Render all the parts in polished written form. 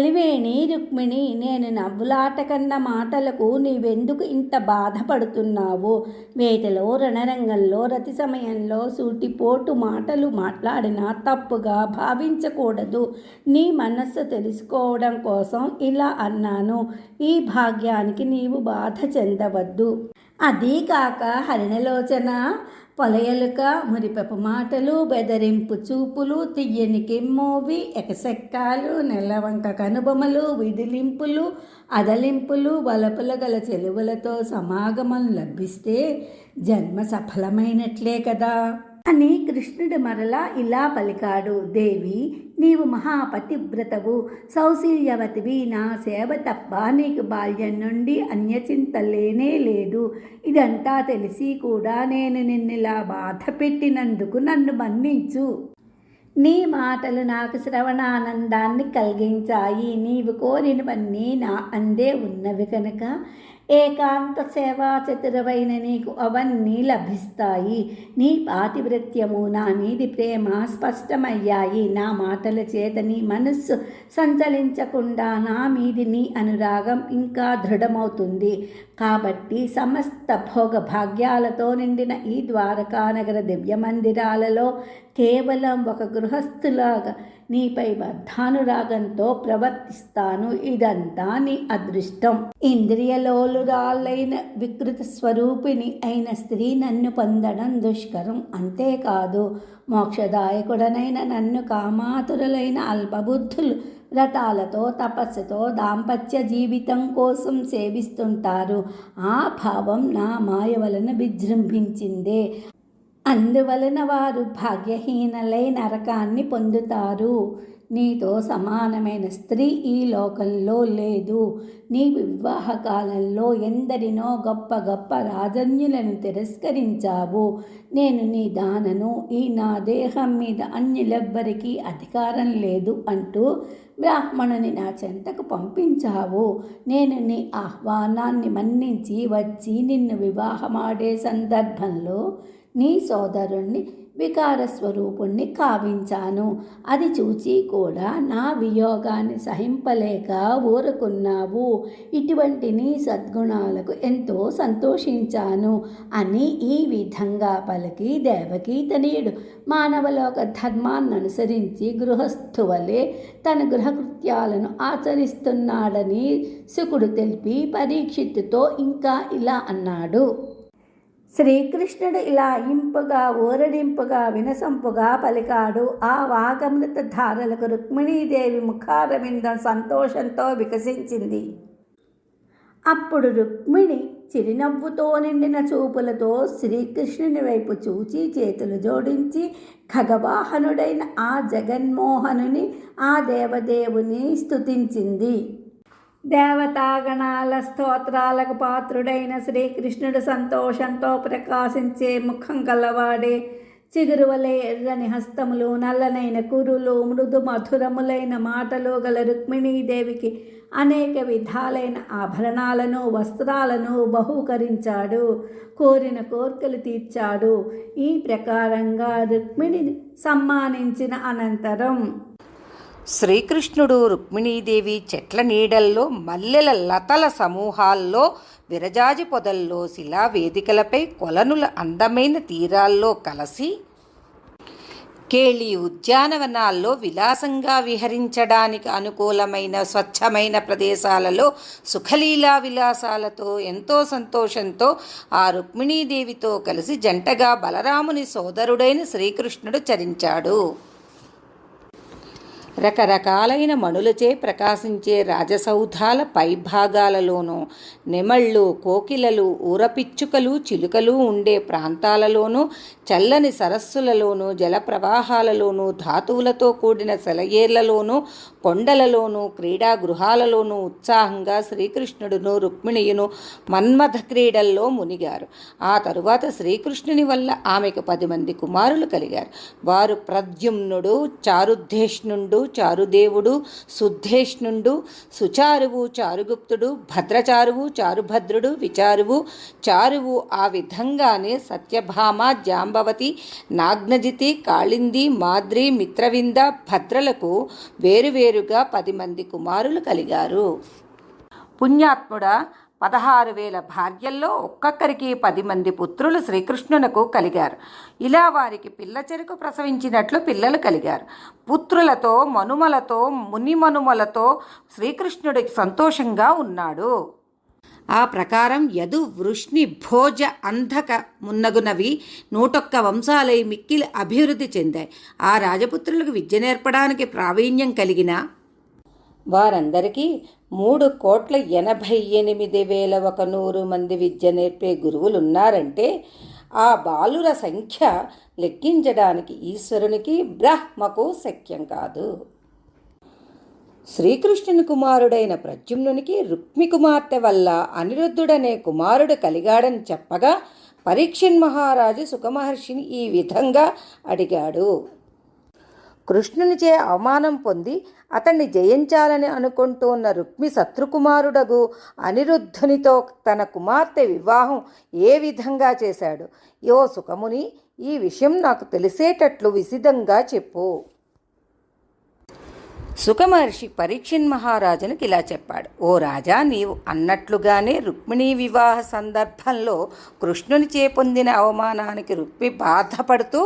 అలివేణి రుక్మిణి, నేను నవ్వులాట కన్న మాటలకు నీవెందుకు ఇంత బాధపడుతున్నావు? వేటలో, రణరంగంలో, రతి సమయంలో సూటిపోటు మాటలు మాట్లాడినా తప్పుగా భావించకూడదు. నీ మనస్సు తెలుసుకోవడం కోసం ఇలా అన్నాను. ఈ భాగ్యానికి నీవు బాధ చెందవద్దు. అదీ కాక హరిణలోచన, పొలయలుక, మురిపెపు మాటలు, బెదరింపు చూపులు, తియ్యని కెమ్మోవి, ఎకసెక్కాలు, నెల్లవంక కనుబొమలు, విదిలింపులు, అదలింపులు, వలపుల గల చెలువలతో సమాగమం లభిస్తే జన్మ సఫలమైనట్లే కదా అని కృష్ణుడు మరలా ఇలా పలికాడు. దేవి, నీవు మహాపతివ్రతవు, సౌశీల్యవతివి. నా సేవ తప్ప నీకు బాల్యం నుండి అన్యచింత లేనే లేదు. ఇదంతా తెలిసి కూడా నేను నిన్నిలా బాధ పెట్టినందుకు నన్ను మన్నించు. నీ మాటలు నాకు శ్రవణానందాన్ని కలిగించాయి. నీవు కోరినవన్నీ నా అందే ఉన్నవి కనుక ఏకాంత సేవా చతురవైన నీకు అవన్నీ లభిస్తాయి. నీ పాతివ్రత్యము, నా మీది ప్రేమ స్పష్టమయ్యాయి. నా మాటల చేత నీ మనస్సు సంచలించకుండా నా మీది నీ అనురాగం ఇంకా దృఢమవుతుంది. కాబట్టి సమస్త భోగ భాగ్యాలతో నిండిన ఈ ద్వారకానగర దివ్య మందిరాలలో కేవలం ఒక గృహస్థులాగా నీపై బద్ధానురాగంతో ప్రవర్తిస్తాను. ఇదంతా నీ అదృష్టం. ఇంద్రియలోలురాలైన వికృత స్వరూపిణి అయిన స్త్రీ నన్ను పొందడం దుష్కరం. అంతేకాదు, మోక్షదాయకుడనైన నన్ను కామాతురులైన అల్పబుద్ధులు వ్రతాలతో, తపస్సుతో దాంపత్య జీవితం కోసం సేవిస్తుంటారు. ఆ భావం నా మాయ వలన విజృంభించిందే. అందువలన వారు భాగ్యహీనలై నరకాన్ని పొందుతారు. నీతో సమానమైన స్త్రీ ఈ లోకంలో లేదు. నీ వివాహ కాలంలో ఎందరినో గొప్ప గొప్ప రాజన్యులను తిరస్కరించావు. నేను నీ దానను, ఈ నా దేహం మీద అన్యులెవ్వరికీ అధికారం లేదు అంటూ బ్రాహ్మణుని నా చెంతకు పంపించావు. నేను నీ ఆహ్వానాన్ని మన్నించి వచ్చి నిన్ను వివాహమాడే సందర్భంలో నీ సోదరుణ్ణి వికారస్వరూపుణ్ణి కావించాను. అది చూచి కూడా నా వియోగాన్ని సహింపలేక ఊరుకున్నావు. ఇటువంటి నీ సద్గుణాలకు ఎంతో సంతోషించాను అని ఈ విధంగా పలికి దేవకీ తనయుడు మానవలోక ధర్మాన్ని అనుసరించి గృహస్థువలే తన గృహకృత్యాలను ఆచరిస్తున్నాడని శుకుడు తెలిపి పరీక్షిత్తుతో ఇంకా ఇలా అన్నాడు. శ్రీకృష్ణుడు ఇలా ఇంపుగా, ఊరడింపుగా, వినసంపుగా పలికాడు. ఆ వాగమృత ధారలకు రుక్మిణీదేవి ముఖారవిందం సంతోషంతో వికసించింది. అప్పుడు రుక్మిణి చిరునవ్వుతో నిండిన చూపులతో శ్రీకృష్ణుని వైపు చూచి చేతులు జోడించి ఖగవాహనుడైన ఆ జగన్మోహనుని, ఆ దేవదేవుని స్తుతించింది. దేవతాగణాల స్తోత్రాలకు పాత్రుడైన శ్రీకృష్ణుడు సంతోషంతో ప్రకాశించే ముఖం గలవాడే. చిగురువలే ఎర్రని హస్తములు, నల్లనైన కురులు, మృదు మధురములైన మాటలు గల రుక్మిణీదేవికి అనేక విధాలైన ఆభరణాలను, వస్త్రాలను బహూకరించాడు. కోరిన కోర్కెలు తీర్చాడు. ఈ ప్రకారంగా రుక్మిణిని సమ్మానించిన అనంతరం శ్రీకృష్ణుడు రుక్మిణీదేవి చెట్ల నీడల్లో, మల్లెల లతల సమూహాల్లో, విరజాజి పొదల్లో, శిలా వేదికలపై, కొలనుల అందమైన తీరాల్లో కలసి కేళి ఉద్యానవనాల్లో విలాసంగా విహరించడానికి అనుకూలమైన స్వచ్ఛమైన ప్రదేశాలలో సుఖలీలా విలాసాలతో ఎంతో సంతోషంతో ఆ రుక్మిణీదేవితో కలిసి జంటగా బలరాముని సోదరుడైన శ్రీకృష్ణుడు చరించాడు. రకరకాలైన మణులచే ప్రకాశించే రాజసౌధాల పైభాగాలలోనూ, నెమళ్ళు, కోకిలలు, ఊరపిచ్చుకలు, చిలుకలు ఉండే ప్రాంతాలలోనూ, చల్లని సరస్సులలోనూ, జలప్రవాహాలలోనూ, ధాతువులతో కూడిన సెలయేర్లలోనూ, కొండలలోనూ, క్రీడా గృహాలలోనూ ఉత్సాహంగా శ్రీకృష్ణుడును రుక్మిణియును మన్మథ క్రీడల్లో మునిగారు. ఆ తరువాత శ్రీకృష్ణుని వల్ల ఆమెకు 10 మంది కుమారులు కలిగారు. వారు ప్రద్యుమ్నుడు, చారుద్ధేష్ణుండు, చారుదేవుడు, శుద్ధేష్ణుండు, సుచారువు, చారుగుప్తుడు, భద్రచారువు, చారుభద్రుడు, విచారువు, చారువు. ఆ విధంగానే సత్యభామ, జాంబవతి, నాగ్నజితి, కాళింది, మాద్రి, మిత్రవింద, భద్రలకు వేరువేరు వేరువేరుగా 10 మంది కుమారులు కలిగారు. పుణ్యాత్ముడా, 16,000 భార్యల్లో ఒక్కొక్కరికి 10 మంది పుత్రులు శ్రీకృష్ణునకు కలిగారు. ఇలా వారికి పిల్ల చెరుకు ప్రసవించినట్లు పిల్లలు కలిగారు. పుత్రులతో మనుమలతో మునిమనుమలతో శ్రీకృష్ణుడు సంతోషంగా ఉన్నాడు. ఆ ప్రకారం యదు, వృష్ణి, భోజ, అంధక మున్నగునవి 101 వంశాలై మిక్కిలి అభివృద్ధి చెందాయి. ఆ రాజపుత్రులకు విద్య నేర్పడానికి ప్రావీణ్యం కలిగిన వారందరికీ 3,88,100 మంది విద్య నేర్పే గురువులున్నారంటే ఆ బాలుర సంఖ్య లెక్కించడానికి ఈశ్వరునికి బ్రహ్మకు శక్యం కాదు. శ్రీకృష్ణుని కుమారుడైన ప్రద్యుమ్నునికి రుక్మి కుమార్తె వల్ల అనిరుద్ధుడనే కుమారుడు కలిగాడని చెప్పగా పరీక్షిన్ మహారాజు సుఖమహర్షిని ఈ విధంగా అడిగాడు. కృష్ణునిచే అవమానం పొంది అతన్ని జయించాలని అనుకుంటున్న రుక్మి శత్రుకుమారుడగు అనిరుద్ధునితో తన కుమార్తె వివాహం ఏ విధంగా చేశాడు? యో సుఖముని, ఈ విషయం నాకు తెలిసేటట్లు విశదంగా చెప్పు. సుఖమహర్షి పరీక్షిన్ మహారాజునికి ఇలా చెప్పాడు. ఓ రాజా, నీవు అన్నట్లుగానే రుక్మిణీ వివాహ సందర్భంలో కృష్ణునిచే పొందిన అవమానానికి రుక్మి బాధపడుతూ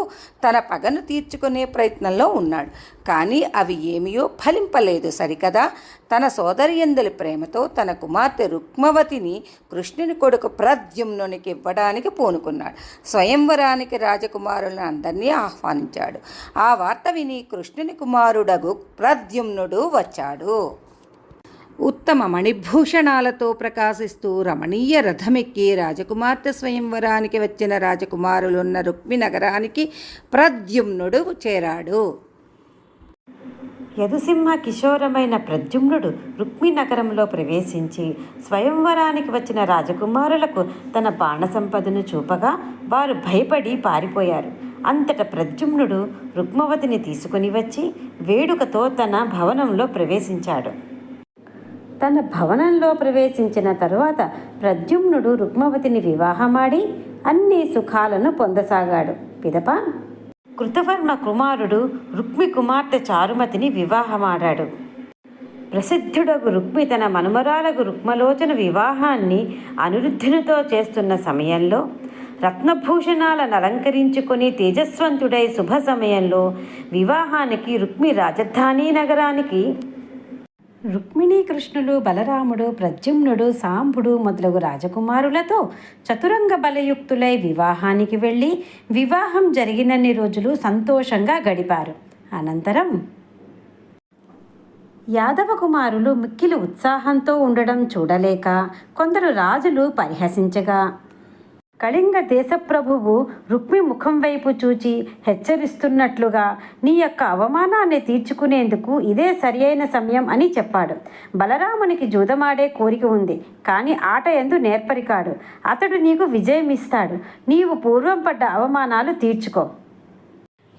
తన పగను తీర్చుకునే ప్రయత్నంలో ఉన్నాడు. కానీ అవి ఏమీయో ఫలింపలేదు సరికదా. తన సోదరియందలి ప్రేమతో తన కుమార్తె రుక్మవతిని కృష్ణుని కొడుకు ప్రద్యుమ్నునికి ఇవ్వడానికి పూనుకున్నాడు. స్వయంవరానికి రాజకుమారులను అందరినీ ఆహ్వానించాడు. ఆ వార్త విని కృష్ణుని కుమారుడగు ప్రద్యుమ్నుడు వచ్చాడు. ఉత్తమ మణిభూషణాలతో ప్రకాశిస్తూ రమణీయ రథమెక్కి రాజకుమార్తె స్వయంవరానికి వచ్చిన రాజకుమారులున్న రుక్మి నగరానికి ప్రద్యుమ్నుడు చేరాడు. యదుసింహ కిశోరమైన ప్రద్యుమ్నుడు రుక్మి నగరంలో ప్రవేశించి స్వయంవరానికి వచ్చిన రాజకుమారులకు తన బాణసంపదను చూపగా వారు భయపడి పారిపోయారు. అంతట ప్రద్యుమ్నుడు రుక్మవతిని తీసుకుని వచ్చి వేడుకతో తన భవనంలో ప్రవేశించాడు. తన భవనంలో ప్రవేశించిన తరువాత ప్రద్యుమ్నుడు రుక్మవతిని వివాహమాడి అన్ని సుఖాలను పొందసాగాడు. పిదప కృతవర్మ కుమారుడు రుక్మి కుమార్తె చారుమతిని వివాహమాడాడు. ప్రసిద్ధుడగు రుక్మి తన మనుమరాలకు రుక్మలోచన వివాహాన్ని అనిరుద్ధునితో చేస్తున్న సమయంలో రత్నభూషణాలను అలంకరించుకొని తేజస్వంతుడై శుభ సమయంలో వివాహానికి రుక్మి రాజధాని నగరానికి రుక్మిణీ కృష్ణుడు, బలరాముడు, ప్రద్యుమ్నుడు, సాంబుడు మొదలగు రాజకుమారులతో చతురంగ బలయుక్తులై వివాహానికి వెళ్ళి వివాహం జరిగినన్ని రోజులు సంతోషంగా గడిపారు. అనంతరం యాదవ కుమారులు మిక్కిలి ఉత్సాహంతో ఉండడం చూడలేక కొందరు రాజులు పరిహసించగా కళింగ దేశప్రభువు రుక్మి ముఖం వైపు చూచి హెచ్చరిస్తున్నట్లుగా నీ యొక్క అవమానాన్ని తీర్చుకునేందుకు ఇదే సరియైన సమయం అని చెప్పాడు. బలరామునికి జూదమాడే కోరిక ఉంది, కానీ ఆట యందు నేర్పరికాడు. అతడు నీకు విజయం ఇస్తాడు. నీవు పూర్వం పడ్డ అవమానాలు తీర్చుకో.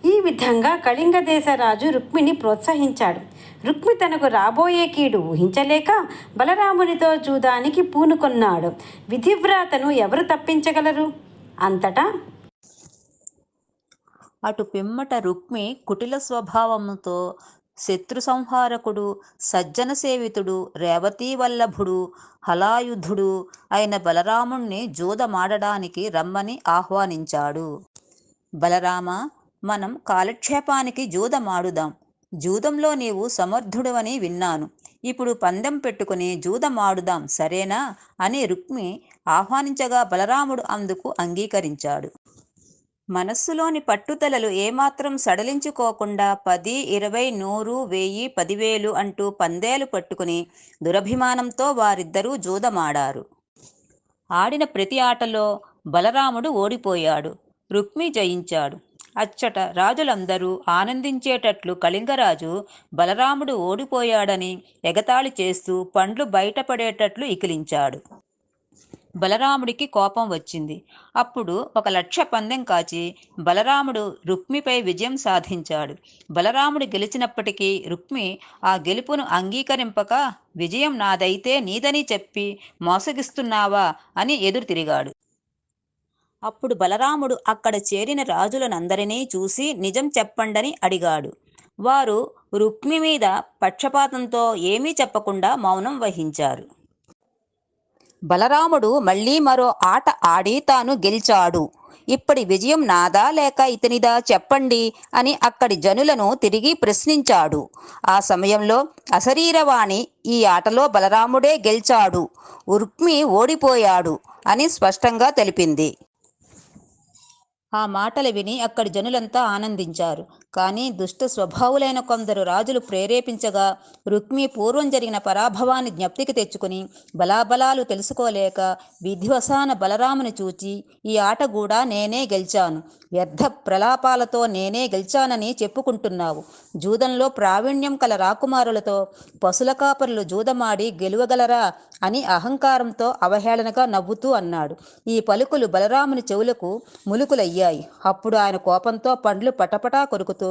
ఈ విధంగా కళింగ దేశరాజు రుక్మిని ప్రోత్సహించాడు. రుక్మి తనకు రాబోయే కీడు ఊహించలేక బలరామునితో జూదానికి పూనుకొన్నాడు. విధివ్రాతను ఎవరు తప్పించగలరు? అంతటా అటు పిమ్మట రుక్మి కుటిల స్వభావముతో శత్రు సంహారకుడు, సజ్జన సేవితుడు, రేవతీ వల్లభుడు, హలాయుధుడు అయిన బలరాముణ్ణి జూదమాడడానికి రమ్మని ఆహ్వానించాడు. బలరామ, మనం కాలక్షేపానికి జూదమాడుదాం. జూదంలో నీవు సమర్థుడవని విన్నాను. ఇప్పుడు పందెం పెట్టుకుని జూదమాడుదాం, సరేనా అని రుక్మి ఆహ్వానించగా బలరాముడు అందుకు అంగీకరించాడు. మనస్సులోని పట్టుదలలు ఏమాత్రం సడలించుకోకుండా 10, 20, 100, 1000, 10,000 అంటూ పందేలు పట్టుకుని దురభిమానంతో వారిద్దరూ జూదమాడారు. ఆడిన ప్రతి ఆటలో బలరాముడు ఓడిపోయాడు. రుక్మి జయించాడు. అచ్చట రాజులందరూ ఆనందించేటట్లు కళింగరాజు బలరాముడు ఓడిపోయాడని ఎగతాళి చేస్తూ పండ్లు బయటపడేటట్లు ఇకిలించాడు. బలరాముడికి కోపం వచ్చింది. అప్పుడు 1,00,000 పందెం కాచి బలరాముడు రుక్మిపై విజయం సాధించాడు. బలరాముడు గెలిచినప్పటికీ రుక్మి ఆ గెలుపును అంగీకరింపక విజయం నాదైతే నీదని చెప్పి మోసగిస్తున్నావా అని ఎదురు తిరిగాడు. అప్పుడు బలరాముడు అక్కడ చేరిన రాజులనందరినీ చూసి నిజం చెప్పండని అడిగాడు. వారు రుక్మి మీద పక్షపాతంతో ఏమీ చెప్పకుండా మౌనం వహించారు. బలరాముడు మళ్ళీ మరో ఆట ఆడి తాను గెలిచాడు. ఇప్పటి విజయం నాదా లేక ఇతనిదా చెప్పండి అని అక్కడి జనులను తిరిగి ప్రశ్నించాడు. ఆ సమయంలో అశరీరవాణి ఈ ఆటలో బలరాముడే గెలిచాడు, రుక్మి ఓడిపోయాడు అని స్పష్టంగా తెలిపింది. ఆ మాటలు విని అక్కడి జనులంతా ఆనందించారు. కానీ దుష్ట స్వభావులైన కొందరు రాజులు ప్రేరేపించగా రుక్మి పూర్వం జరిగిన పరాభవాన్ని జ్ఞప్తికి తెచ్చుకుని బలాబలాలు తెలుసుకోలేక విధివశాన బలరాముని చూచి ఈ ఆట కూడా నేనే గెలిచాను, వ్యర్థ ప్రలాపాలతో నేనే గెలిచానని చెప్పుకుంటున్నావు. జూదంలో ప్రావీణ్యం కల రాకుమారులతో పశుల కాపరులు జూదమాడి గెలువగలరా అని అహంకారంతో అవహేళనగా నవ్వుతూ అన్నాడు. ఈ పలుకులు బలరాముని చెవులకు ములుకులయ్యాయి. అప్పుడు ఆయన కోపంతో పండ్లు పటపటా కొరుకుతూ,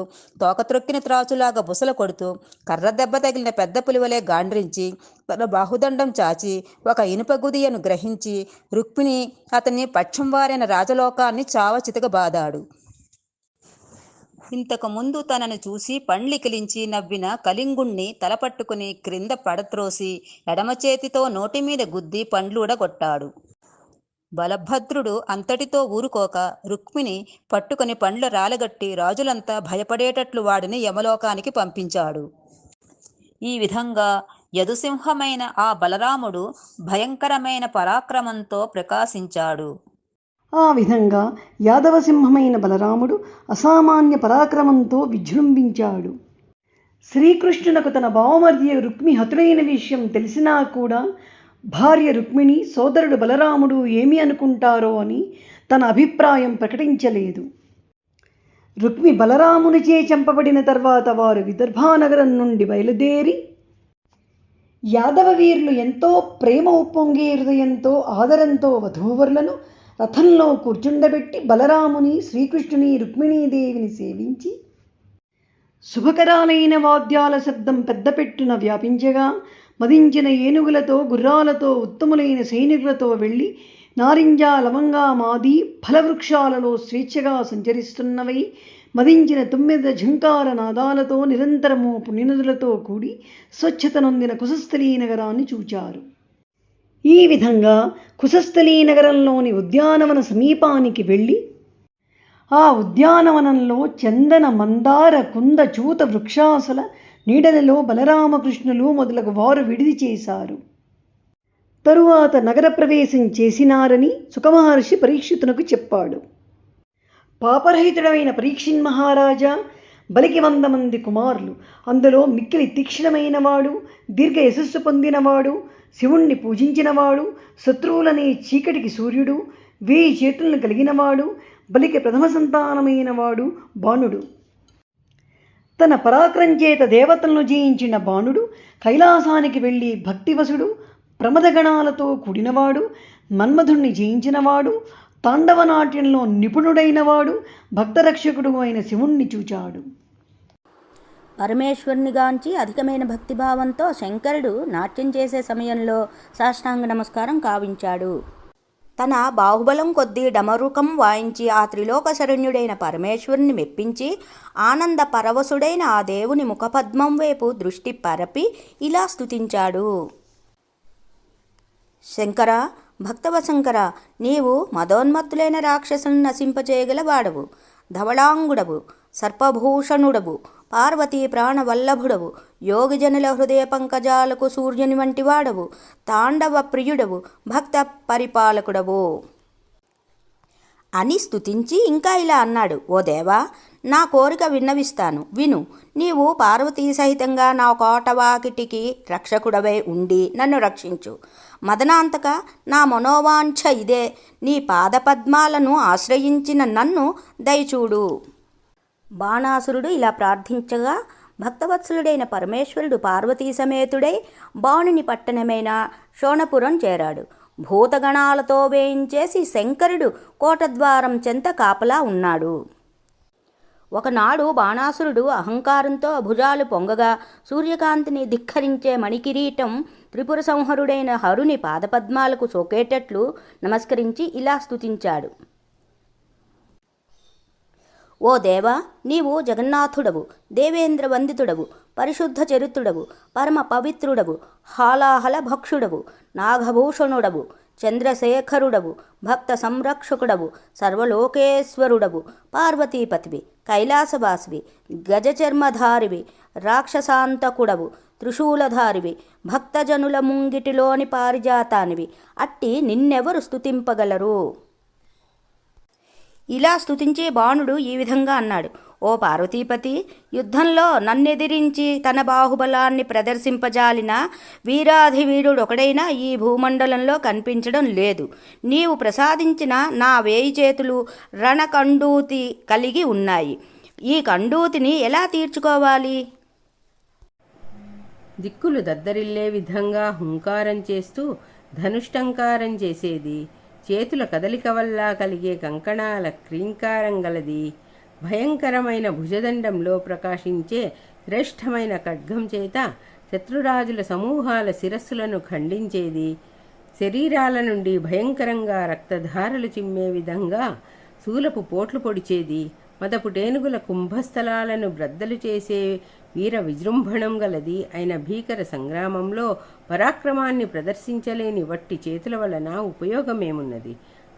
తోకత్రొక్కిన త్రాచులాగా బుసలు కొడుతూ, కర్ర దెబ్బ తగిలిన పెద్ద పులివలే గాండ్రించి తన బాహుదండం చాచి ఒక ఇనుప గుదియను గ్రహించి రుక్మిణి అతని పక్షం వారైన రాజలోకాన్ని చావచితగబాదాడు. ఇంతకుముందు తనను చూసి పండ్లికిలించి నవ్విన కళింగుణ్ణి తలపట్టుకుని క్రింద పడత్రోసి ఎడమ చేతితో నోటిమీద గుద్ది పండ్లుడగొట్టాడు. బలభద్రుడు అంతటితో ఊరుకోక రుక్మిణి పట్టుకుని పండ్ల రాలగట్టి రాజులంతా భయపడేటట్లు వాడిని యమలోకానికి పంపించాడు. ఈ విధంగా యదుసింహమైన ఆ బలరాముడు భయంకరమైన పరాక్రమంతో ప్రకాశించాడు. ఆ విధంగా యాదవసింహమైన బలరాముడు అసామాన్య పరాక్రమంతో విజృంభించాడు. శ్రీకృష్ణునకు తన బావమర్ది రుక్మి హతుడైన విషయం తెలిసినా కూడా భార్య రుక్మిణి సోదరుడు బలరాముడు ఏమి అనుకుంటారో అని తన అభిప్రాయం ప్రకటించలేదు. రుక్మి బలరామునిచే చంపబడిన తర్వాత వారు విదర్భానగరం నుండి బయలుదేరి యాదవ వీరులు ఎంతో ప్రేమ ఉప్పొంగే హృదయంతో ఆదరంతో వధూవరులను రథంలో కూర్చుండబెట్టి బలరాముని, శ్రీకృష్ణుని, రుక్మిణీదేవిని సేవించి శుభకరాలైన వాద్యాల శబ్దం పెద్దపెట్టున వ్యాపించగా మదించిన ఏనుగులతో, గుర్రాలతో, ఉత్తములైన సైనికులతో వెళ్ళి నారింజ, లవంగా, మాది ఫలవృక్షాలలో స్వేచ్ఛగా సంచరిస్తున్నవై మదించిన 9 ఝంకార నాదాలతో నిరంతరము పుణ్యనదులతో కూడి స్వచ్ఛత నొందిన కుశస్థలీ నగరాన్ని చూచారు. ఈ విధంగా కుశస్థలీ నగరంలోని ఉద్యానవన సమీపానికి వెళ్ళి ఆ ఉద్యానవనంలో చందన, మందార, కుంద, చూత వృక్షాసల నీడలలో బలరామకృష్ణులు మొదలగు వారు విడిది చేశారు. తరువాత నగర ప్రవేశం చేసినారని సుఖమహర్షి పరీక్షితునకు చెప్పాడు. పాపరహితుడమైన పరీక్షిన్ మహారాజా, బలికి 100 మంది కుమారులు, అందులో మిక్కిలి తీక్షణమైనవాడు, దీర్ఘ యశస్సు పొందినవాడు, శివుణ్ణి పూజించినవాడు, శత్రువులనే చీకటికి సూర్యుడు, 1000 చేతులను కలిగినవాడు, బలికి ప్రథమ సంతానమైనవాడు బాణుడు. తన పరాక్రమం చేత దేవతలను జయించిన బాణుడు కైలాసానికి వెళ్ళి భక్తివసుడు, ప్రమదగణాలతో కూడినవాడు, మన్మధుణ్ణి జయించినవాడు, తాండవనాట్యంలో నిపుణుడైనవాడు, భక్తరక్షకుడు అయిన శివుణ్ణి చూచాడు. పరమేశ్వరునిగాంచి అధికమైన భక్తిభావంతో శంకరుడు నాట్యం చేసే సమయంలో సాష్టాంగ నమస్కారం కావించాడు. తన బాహుబలం కొద్దీ డమరుకం వాయించి ఆ త్రిలోక శరణ్యుడైన పరమేశ్వరుని మెప్పించి ఆనంద పరవశుడైన ఆ దేవుని ముఖపద్మం వైపు దృష్టి పరపి ఇలా స్తుతించాడు. శంకర, భక్తవశంకర, నీవు మదోన్మత్తులైన రాక్షసులను నశింపచేయగల వాడవు, ధవళాంగుడవు, సర్పభూషణుడవు, పార్వతీ ప్రాణవల్లభుడవు, యోగిజనుల హృదయ పంకజాలకు సూర్యుని వంటి వాడవు, తాండవ ప్రియుడవు, భక్త పరిపాలకుడవు అని స్తుతించి ఇంకా ఇలా అన్నాడు. ఓ దేవా, నా కోరిక విన్నవిస్తాను, విను. నీవు పార్వతీ సహితంగా నా కోటవాకిటికి రక్షకుడవై ఉండి నన్ను రక్షించు. మదనాంతక, నా మనోవాంఛ ఇదే, నీ పాదపద్మాలను ఆశ్రయించిన నన్ను దయచూడు. బాణాసురుడు ఇలా ప్రార్థించగా భక్తవత్సలుడైన పరమేశ్వరుడు పార్వతీ సమేతుడై బాణుని పట్టణమైన శోణపురం చేరాడు. భూతగణాలతో వేయించేసి శంకరుడు కోటద్వారం చెంత కాపలా ఉన్నాడు. ఒకనాడు బాణాసురుడు అహంకారంతో భుజాలు పొంగగా సూర్యకాంతిని ధిక్కరించే మణికిరీటం త్రిపుర సంహరుడైన హరుని పాదపద్మాలకు సోకేటట్లు నమస్కరించి ఇలా స్తుతించాడు. ఓ దేవా, నీవు జగన్నాథుడవు, దేవేంద్ర వందితుడవు, పరిశుద్ధ చరిత్రుడవు, పరమ పవిత్రుడవు, హాలాహల భక్షుడవు, నాగభూషణుడవు, చంద్రశేఖరుడవు, భక్త సంరక్షకుడవు, సర్వలోకేశ్వరుడవు, పార్వతీపతివి, కైలాసవాసివి, గజచర్మధారివి, రాక్షసాంతకుడవు, త్రిశూలధారివి, భక్తజనుల ముంగిటిలోని పారిజాతానివి, అట్టి నిన్నెవరు స్తుతింపగలరు? ఇలా స్తుతించే బాణుడు ఈ విధంగా అన్నాడు: ఓ పార్వతీపతి, యుద్ధంలో నన్నెదిరించి తన బాహుబలాన్ని ప్రదర్శింపజాలిన వీరాధివీరుడొకడైనా ఈ భూమండలంలో కనిపించడం లేదు. నీవు ప్రసాదించిన నా 1000 చేతులు రణకండూతి కలిగి ఉన్నాయి. ఈ కండూతిని ఎలా తీర్చుకోవాలి? దిక్కులు దద్దరిల్లే విధంగా హుంకారం చేస్తూ ధనుష్టంకారం చేసేది, చేతుల కదలిక వల్ల కలిగే కంకణాల క్రీంకారం గలది, భయంకరమైన భుజదండంలో ప్రకాశించే శ్రేష్టమైన ఖడ్గం చేత శత్రురాజుల సమూహాల శిరస్సులను ఖండించేది, శరీరాల నుండి భయంకరంగా రక్తధారలు చిమ్మే విధంగా శూలపు పోట్లు పొడిచేది, మదపుటేనుగుల కుంభస్థలాలను బ్రద్దలు చేసే వీర విజృంభణం గలది అయిన భీకర సంగ్రామంలో పరాక్రమాన్ని ప్రదర్శించలేని వట్టి చేతుల వలన ఉపయోగమేమున్నది?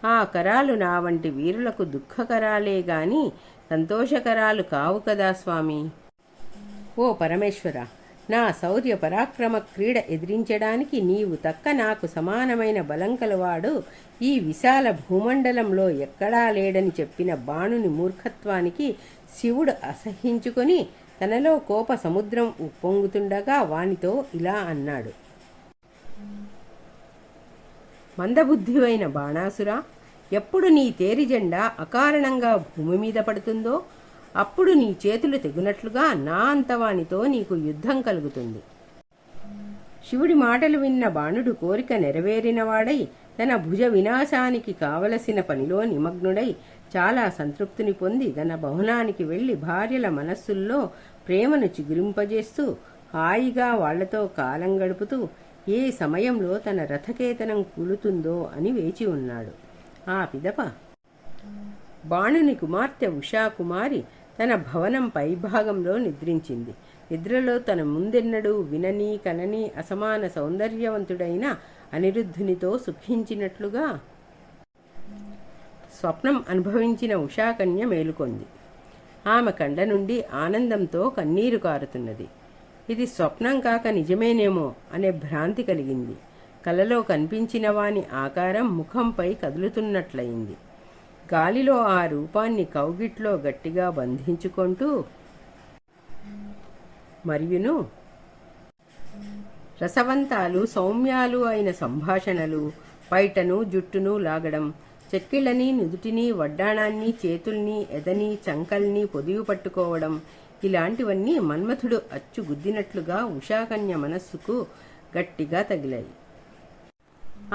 ఆ కరాలు నా వంటి వీరులకు దుఃఖకరాలే గాని సంతోషకరాలు కావు కదా స్వామి. ఓ పరమేశ్వర, నా శౌర్య పరాక్రమ క్రీడ ఎదిరించడానికి నీవు తక్క నాకు సమానమైన బలం కలవాడు ఈ విశాల భూమండలంలో ఎక్కడా లేడని చెప్పిన బాణుని మూర్ఖత్వానికి శివుడు అసహ్యించుకొని తనలో కోప సముద్రం ఉప్పొంగుతుండగా వానితో ఇలా అన్నాడు: మందబుద్ధివైన బాణాసురా, ఎప్పుడు నీ తేరి జెండా అకారణంగా భూమి మీద పడుతుందో అప్పుడు నీ చేతులు తెగునట్లుగా నా అంతవానితో నీకు యుద్ధం కలుగుతుంది. శివుడి మాటలు విన్న బాణుడు కోరిక నెరవేరినవాడై తన భుజ వినాశానికి కావలసిన పనిలో నిమగ్నుడై చాలా సంతృప్తిని పొంది తన భవనానికి వెళ్లి భార్యల మనస్సుల్లో ప్రేమను చిగురింపజేస్తూ హాయిగా వాళ్లతో కాలం గడుపుతూ ఏ సమయంలో తన రథకేతనం కూలుతుందో అని వేచి ఉన్నాడు. ఆ పిదప బాణుని కుమార్తె ఉషాకుమారి తన భవనం పైభాగంలో నిద్రించింది. నిద్రలో తన ముందెన్నడూ వినని కనని అసమాన సౌందర్యవంతుడైన అనిరుద్ధునితో సుఖించినట్లుగా స్వప్నం అనుభవించిన ఉషాకన్య మేలుకొంది. ఆమె కండ్ల నుండి ఆనందంతో కన్నీరు కారుతున్నది. ఇది స్వప్నం కాక నిజమేనేమో అనే భ్రాంతి కలిగింది. కలలో కనిపించిన వాని ఆకారం ముఖంపై కదులుతున్నట్లయింది. గాలిలో ఆ రూపాన్ని కౌగిట్లో గట్టిగా బంధించుకుంటూ మరియును రసవంతాలు సౌమ్యాలు అయిన సంభాషణలు, పైటను జుట్టును లాగడం, చెక్కిళ్ళని నుదుటిని వడ్డాణాన్ని చేతుల్ని ఎదని చంకల్ని పొదివి పట్టుకోవడం, ఇలాంటివన్నీ మన్మథుడు అచ్చు గుద్దినట్లుగా ఉషాకన్య మనస్సుకు గట్టిగా తగిలాయి.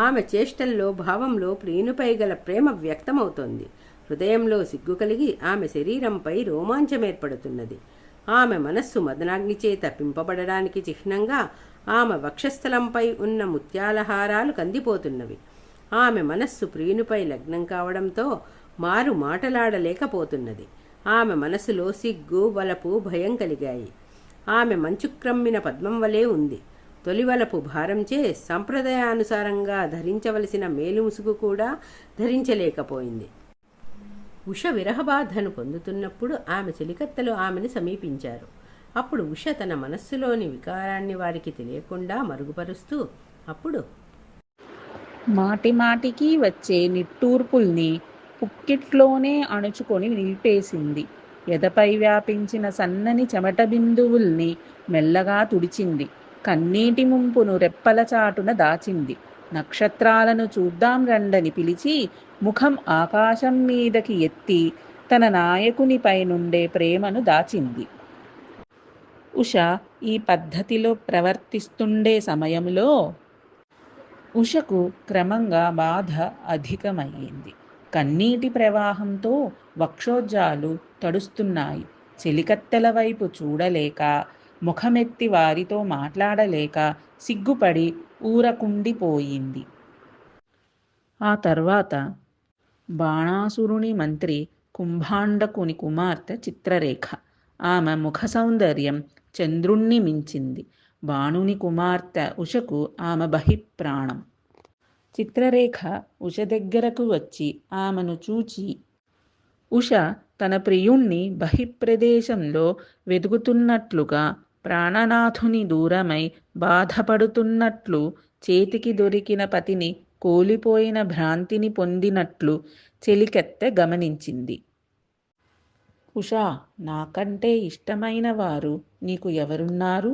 ఆమె చేష్టల్లో భావంలో ప్రియునిపై గల ప్రేమ వ్యక్తమవుతోంది. హృదయంలో సిగ్గు కలిగి ఆమె శరీరంపై రోమాంచమేర్పడుతున్నది. ఆమె మనస్సు మదనాగ్నిచే తప్పింపబడడానికి చిహ్నంగా ఆమె వక్షస్థలంపై ఉన్న ముత్యాలహారాలు కందిపోతున్నవి. ఆమె మనస్సు ప్రియునిపై లగ్నం కావడంతో మారు మాటలాడలేకపోతున్నది. ఆమె మనసులో సిగ్గు, వలపు, భయం కలిగాయి. ఆమె మంచుక్రమ్మిన పద్మం వలె ఉంది. తొలివలపు భారంచే సంప్రదాయానుసారంగా ధరించవలసిన మేలుముసుగు కూడా ధరించలేకపోయింది. ఉష విరహబాధను పొందుతున్నప్పుడు ఆమె చెలికత్తెలు ఆమెను సమీపించారు. అప్పుడు ఉష తన మనస్సులోని వికారాన్ని వారికి తెలియకుండా మరుగుపరుస్తూ అప్పుడు మాటి మాటికి వచ్చే నిట్టూర్పుల్ని పుక్కిట్లోనే అణుచుకొని నిలిపేసింది. ఎదపై వ్యాపించిన సన్నని చెమట బిందువుల్ని మెల్లగా తుడిచింది. కన్నీటి ముంపును రెప్పల చాటున దాచింది. నక్షత్రాలను చూద్దాం రండని పిలిచి ముఖం ఆకాశం మీదకి ఎత్తి తన నాయకునిపై నుండే ప్రేమను దాచింది. ఉష ఈ పద్ధతిలో ప్రవర్తిస్తుండే సమయంలో ఉషకు క్రమంగా బాధ అధికమయ్యింది. కన్నీటి ప్రవాహంతో వక్షోజాలు తడుస్తున్నాయి. చెలికత్తెల వైపు చూడలేక, ముఖమెత్తి వారితో మాట్లాడలేక సిగ్గుపడి ఊరకుండిపోయింది. ఆ తర్వాత బాణాసురుని మంత్రి కుంభాండకుని కుమార్తె చిత్రరేఖ. ఆమె ముఖ సౌందర్యం చంద్రుణ్ణి మించింది. బాణుని కుమార్తె ఉషకు ఆమె బహిప్రాణం. చిత్రరేఖ ఉష దగ్గరకు వచ్చి ఆమెను చూచి, ఉష తన ప్రియుణ్ణి బహిప్రదేశంలో వెతుకుతున్నట్లుగా, ప్రాణనాథుని దూరమై బాధపడుతున్నట్లు, చేతికి దొరికిన పతిని కోల్పోయిన భ్రాంతిని పొందినట్లు చెలికెత్తె గమనించింది. ఉషా, నాకంటే ఇష్టమైన వారు నీకు ఎవరున్నారు?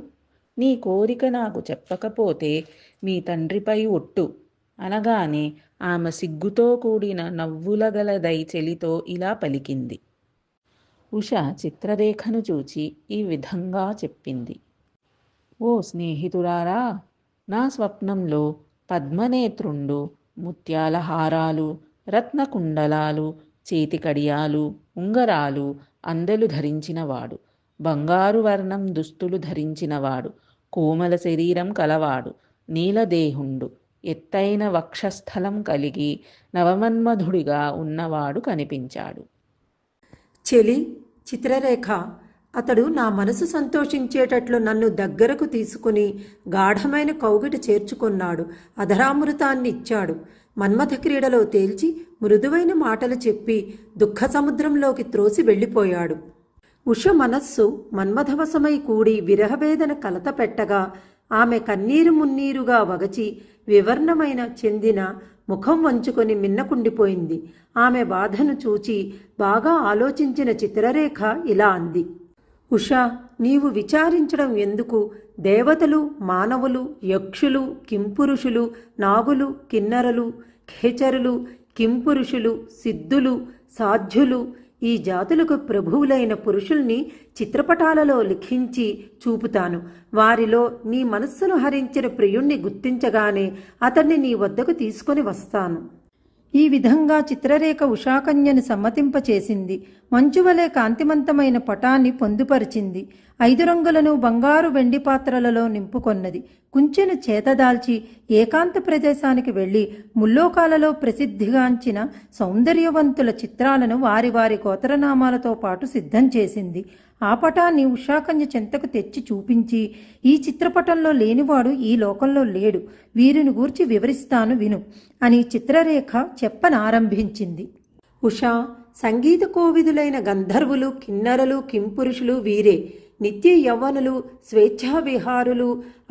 నీ కోరిక నాకు చెప్పకపోతే మీ తండ్రిపై ఒట్టు అనగానే ఆమె సిగ్గుతో కూడిన నవ్వులగలదై చెలితో ఇలా పలికింది. ఉష చిత్రరేఖను చూచి ఈ విధంగా చెప్పింది. ఓ స్నేహితురారా, నా స్వప్నంలో పద్మనేత్రుండు ముత్యాల హారాలు, రత్నకుండలాలు, చేతి కడియాలు, ఉంగరాలు, అందెలు ధరించినవాడు, బంగారు వర్ణం దుస్తులు ధరించినవాడు, కోమల శరీరం కలవాడు, నీలదేహుండు, ఎత్తైన వక్షస్థలం కలిగి నవమన్మధుడిగా ఉన్నవాడు కనిపించాడు. చెలి చిత్రరేఖ, అతడు నా మనసు సంతోషించేటట్లు నన్ను దగ్గరకు తీసుకుని గాఢమైన కౌగిట చేర్చుకున్నాడు. అధరామృతాన్ని ఇచ్చాడు. మన్మథ క్రీడలో తేల్చి మృదువైన మాటలు చెప్పి దుఃఖ సముద్రంలోకి త్రోసి వెళ్ళిపోయాడు. ఉష మనస్సు మన్మథవశమై కూడి విరహవేదన కలత పెట్టగా ఆమె కన్నీరు మున్నీరుగా వగచి వివర్ణమైన చెందిన ముఖం వంచుకొని మిన్నకుండిపోయింది. ఆమె బాధను చూచి బాగా ఆలోచించిన చిత్రరేఖ ఇలా అంది. ఉషా, నీవు విచారించడం ఎందుకు? దేవతలు, మానవులు, యక్షులు, కింపురుషులు, నాగులు, కిన్నరలు, ఖేచరులు, కింపురుషులు, సిద్ధులు, సాధ్యులు, ఈ జాతులకు ప్రభువులైన పురుషుల్ని చిత్రపటాలలో లిఖించి చూపుతాను. వారిలో నీ మనస్సును హరించిన ప్రియుణ్ణి గుర్తించగానే అతన్ని నీ వద్దకు తీసుకొని వస్తాను. ఈ విధంగా చిత్రరేఖ ఉషాకన్యను సమ్మతింపచేసింది. మంచువలే కాంతిమంతమైన పటాన్ని పొందుపరిచింది. 5 రంగులను బంగారు వెండి పాత్రలలో నింపుకొన్నది. కుంచెను చేతదాల్చి ఏకాంత ప్రదేశానికి వెళ్ళి ముల్లోకాలలో ప్రసిద్ధిగాంచిన సౌందర్యవంతుల చిత్రాలను వారి వారి గోత్రనామాలతో పాటు సిద్ధం చేసింది. ఆ పటాన్ని ఉషాకన్య చెంతకు తెచ్చి చూపించి, ఈ చిత్రపటంలో లేనివాడు ఈ లోకంలో లేడు, వీరిని గూర్చి వివరిస్తాను విను అని చిత్రరేఖ చెప్పనారంభించింది. ఉషా, సంగీత కోవిదులైన గంధర్వులు, కిన్నరలు, కింపురుషులు వీరే. నిత్య యవ్వనులు, స్వేచ్ఛావిహారులు,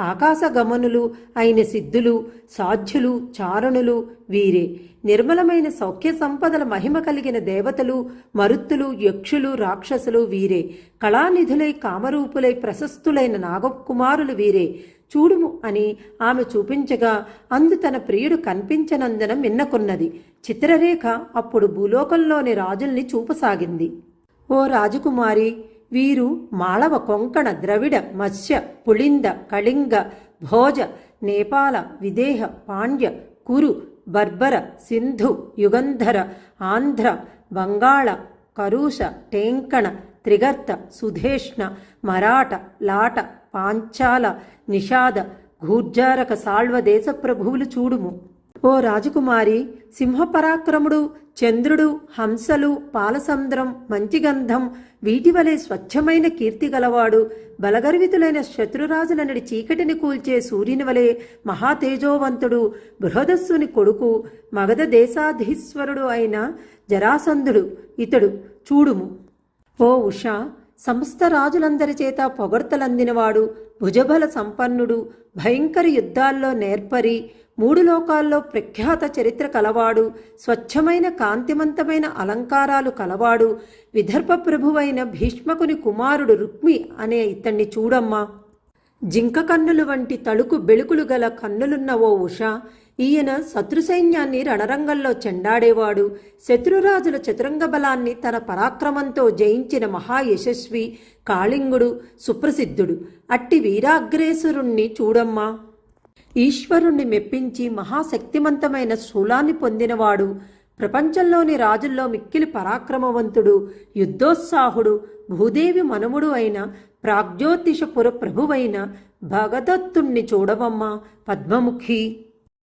ఆకాశగమనులు అయిన సిద్ధులు, సాధ్యులు, చారణులు వీరే. నిర్మలమైన సౌఖ్య సంపదల మహిమ కలిగిన దేవతలు, మరుత్తులు, యక్షులు, రాక్షసులు వీరే. కళానిధులై కామరూపులై ప్రశస్తులైన నాగకుమారులు వీరే. చూడుము అని ఆమె చూపించగా అందు తన ప్రియుడు కనిపించనందున మిన్నకున్నది. చిత్రరేఖ అప్పుడు భూలోకంలోని రాజుల్ని చూపసాగింది. ఓ రాజకుమారి, వీరు మాళవ, కొంకణ, ద్రవిడ, మత్స్య, పుళింద, కళింగ, భోజ, నేపాల, విదేహ, పాండ్య, కురు, బర్బర, సింధు, యుగంధర, ఆంధ్ర, బంగాళ, కరుష, టేంకణ, త్రిగర్త, సుధేష్ణ, మరాఠ, లాట, పాంచాల, నిషాద, గూర్జారక, సాళ్వ దేశ ప్రభువులు చూడుము. ఓ రాజకుమారి, సింహపరాక్రముడు, చంద్రుడు, హంసలు, పాలసంద్రం, మంచిగంధం వీటివలే స్వచ్ఛమైన కీర్తి గలవాడు, బలగర్వితులైన శత్రురాజులనడి చీకటిని కూల్చే సూర్యుని వలె మహాతేజోవంతుడు, బృహదస్సుని కొడుకు, మగధ దేశాధీశ్వరుడు అయిన జరాసంధుడు ఇతడు చూడుము. ఓ ఉషా, సమస్త రాజులందరి చేత పొగడ్తలందినవాడు, భుజబల సంపన్నుడు, భయంకర యుద్ధాల్లో నేర్పరి, 3 లోకాల్లో ప్రఖ్యాత చరిత్ర కలవాడు, స్వచ్ఛమైన కాంతిమంతమైన అలంకారాలు కలవాడు, విదర్భ ప్రభువైన భీష్మకుని కుమారుడు రుక్మి అనే ఇతన్ని చూడమ్మా. జింక కన్నులు వంటి తళుకు బెళుకులు గల కన్నులున్న ఓ ఉష, ఈయన శత్రుసైన్యాన్ని రణరంగంలో చెండాడేవాడు, శత్రురాజుల చతురంగ బలాన్ని తన పరాక్రమంతో జయించిన మహాయశస్వి, కాళింగుడు, సుప్రసిద్ధుడు. అట్టి వీరాగ్రేసురుణ్ణి చూడమ్మా. ఈశ్వరుణ్ణి మెప్పించి మహాశక్తిమంతమైన శూలాన్ని పొందినవాడు, ప్రపంచంలోని రాజుల్లో మిక్కిలి పరాక్రమవంతుడు, యుద్ధోత్సాహుడు, భూదేవి మనుముడు అయిన ప్రాగ్జ్యోతిషపుర ప్రభువైన భగదత్తుణ్ణి చూడవమ్మా పద్మముఖి.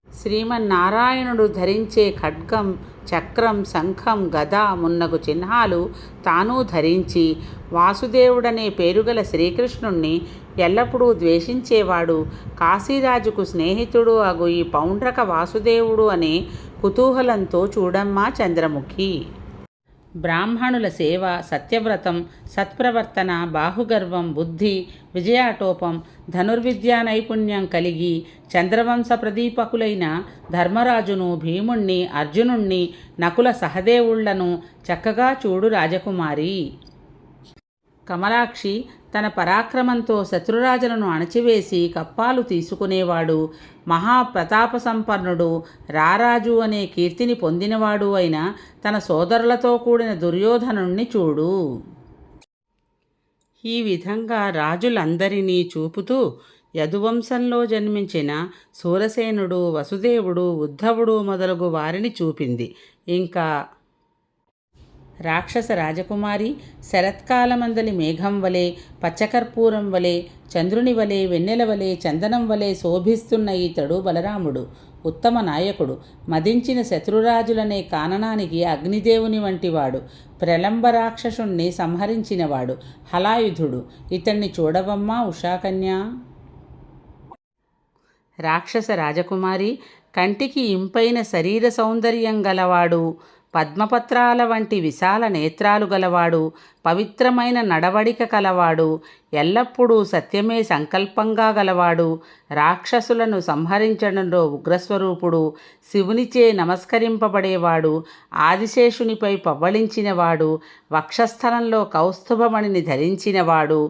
శ్రీమన్నారాయణుడు ధరించే ఖడ్గం చక్రం, శంఖం, గద మున్నగు చిహ్నాలు తాను ధరించి వాసుదేవుడనే పేరుగల శ్రీకృష్ణుణ్ణి ఎల్లప్పుడూ ద్వేషించేవాడు. కాశీరాజుకు స్నేహితుడు అగు ఈ పౌండ్రక వాసుదేవుడు అనే కుతూహలంతో చూడమ్మా చంద్రముఖి. బ్రాహ్మణుల సేవ, సత్యవ్రతం, సత్ప్రవర్తన, బాహుగర్వం, బుద్ధి, విజయాటోపం, ధనుర్విద్యా నైపుణ్యం కలిగి చంద్రవంశ ప్రదీపకులైన ధర్మరాజును, భీముణ్ణి, అర్జునుణ్ణి, నకుల సహదేవుళ్లను చక్కగా చూడు రాజకుమారి. కమలాక్షి తన పరాక్రమంతో శత్రురాజులను అణచివేసి కప్పాలు తీసుకునేవాడు. మహాప్రతాప సంపన్నుడు, రారాజు అనే కీర్తిని పొందినవాడు అయిన తన సోదరులతో కూడిన దుర్యోధనుణ్ణి చూడు. ఈ విధంగా రాజులందరినీ చూపుతూ యదువంశంలో జన్మించిన సూరసేనుడు, వసుదేవుడు, ఉద్ధవుడు మొదలగు వారిని చూపింది. ఇంకా రాక్షస రాజకుమారి శరత్కాలమందలి మేఘం వలె, పచ్చకర్పూరం వలె, చంద్రుని వలె, వెన్నెల వలె, చందనం వలె శోభిస్తున్న ఈతడు బలరాముడు. ఉత్తమ నాయకుడు, మదించిన శత్రురాజులనే కాననానికి అగ్నిదేవుని వంటివాడు, ప్రలంబ రాక్షసుణ్ణి సంహరించినవాడు, హలాయుధుడు. ఇతన్ని చూడవమ్మా ఉషాకన్య. రాక్షస రాజకుమారి కంటికి ఇంపైన శరీర సౌందర్యం గలవాడు, పద్మపత్రాల వంటి విశాల నేత్రాలు గలవాడు, పవిత్రమైన నడవడిక కలవాడు, ఎల్లప్పుడూ సత్యమే సంకల్పంగా గలవాడు, రాక్షసులను సంహరించడంలో ఉగ్రస్వరూపుడు, శివునిచే నమస్కరింపబడేవాడు, ఆదిశేషునిపై పవ్వళించినవాడు, వక్షస్థలంలో కౌస్తుభమణిని ధరించినవాడు,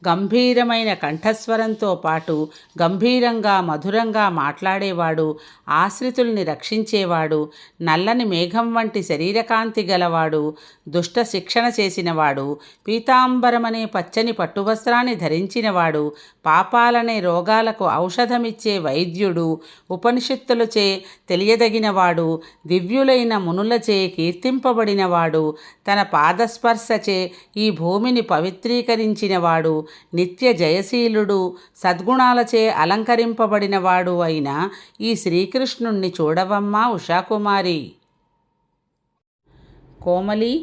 గంభీరమైన కంఠస్వరంతో పాటు గంభీరంగా మధురంగా మాట్లాడేవాడు, ఆశ్రితుల్ని రక్షించేవాడు, నల్లని మేఘం వంటి శరీరకాంతి గలవాడు, దుష్ట శిక్షణ చేసినవాడు, పీతాంబరమనే పచ్చని పట్టువస్త్రాన్ని ధరించినవాడు, పాపాలనే రోగాలకు ఔషధమిచ్చే వైద్యుడు, ఉపనిషత్తులచే తెలియదగినవాడు, దివ్యులైన మునులచే కీర్తింపబడినవాడు, తన పాదస్పర్శచే ఈ భూమిని పవిత్రీకరించినవాడు, నిత్య జయశీలుడు, సద్గుణాలచే అలంకరింపబడినవాడు అయిన ఈ శ్రీకృష్ణుణ్ణి చూడవమ్మా ఉషాకుమారి. కోమలి,